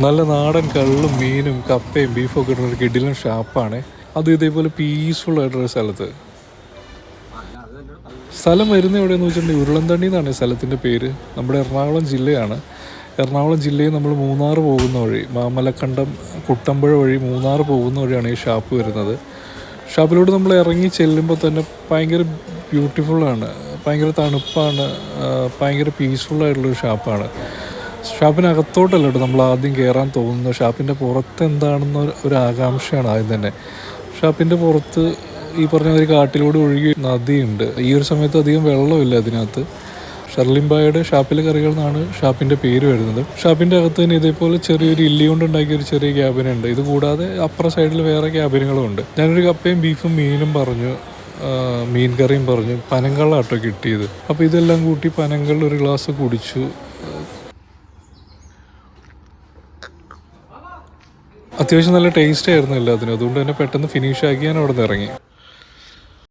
നല്ല നാടൻ കള്ളും മീനും കപ്പയും ബീഫും ഒക്കെ ഇടുന്ന ഒരു കിടിലൻ ഷാപ്പാണ്. അത് ഇതേപോലെ പീസ്ഫുൾ ആയിട്ടൊരു സ്ഥലത്ത്. സ്ഥലം വരുന്ന എവിടെയെന്ന് വെച്ചിട്ടുണ്ടെങ്കിൽ ഉരുളന്തണ്ണി എന്നാണ് ഈ സ്ഥലത്തിൻ്റെ പേര്. നമ്മുടെ എറണാകുളം ജില്ലയാണ്. എറണാകുളം ജില്ലയിൽ നമ്മൾ മൂന്നാർ പോകുന്ന വഴി, മാമലക്കണ്ടം കുട്ടമ്പുഴ വഴി മൂന്നാർ പോകുന്ന വഴിയാണ് ഈ ഷാപ്പ് വരുന്നത്. ഷാപ്പിലോട്ട് നമ്മൾ ഇറങ്ങി ചെല്ലുമ്പോൾ തന്നെ ഭയങ്കര ബ്യൂട്ടിഫുള്ളാണ്, ഭയങ്കര തണുപ്പാണ്, ഭയങ്കര പീസ്ഫുള്ളായിട്ടുള്ളൊരു ഷാപ്പാണ്. ഷാപ്പിനകത്തോട്ടല്ല കേട്ടോ നമ്മൾ ആദ്യം കയറാൻ തോന്നുന്നത്. ഷാപ്പിൻ്റെ പുറത്ത് എന്താണെന്ന ഒരു ആകാംക്ഷയാണ് ആദ്യം തന്നെ. ഷാപ്പിൻ്റെ പുറത്ത് ഈ പറഞ്ഞ ഒരു കാട്ടിലൂടെ ഒഴുകി നദിയുണ്ട്. ഈ ഒരു സമയത്ത് അധികം വെള്ളമില്ല അതിനകത്ത്. ഷർലിംബായുടെ ഷാപ്പിലെ കറികൾ എന്നാണ് ഷാപ്പിൻ്റെ പേര് വരുന്നത്. ഷാപ്പിൻ്റെ അകത്ത് തന്നെ ഇതേപോലെ ചെറിയൊരു ഇല്ലി കൊണ്ടുണ്ടാക്കിയ ഒരു ചെറിയ ക്യാബിനുണ്ട്. ഇത് കൂടാതെ അപ്പുറ സൈഡിൽ വേറെ ക്യാബിനുകളും ഉണ്ട്. ഞാനൊരു കപ്പയും ബീഫും മീനും പറഞ്ഞു, മീൻ കറിയും പറഞ്ഞു. പനങ്കള്ളാട്ടോ കിട്ടിയത്. അപ്പോൾ ഇതെല്ലാം കൂട്ടി പനങ്കള്ള് ഒരു ഗ്ലാസ് കുടിച്ചു. അത്യാവശ്യം നല്ല ടേസ്റ്റ് ആയിരുന്നു എല്ലാത്തിനും. അതുകൊണ്ട് തന്നെ പെട്ടെന്ന് ഫിനിഷ് ആക്കി ഞാൻ അവിടെ നിന്ന് ഇറങ്ങി.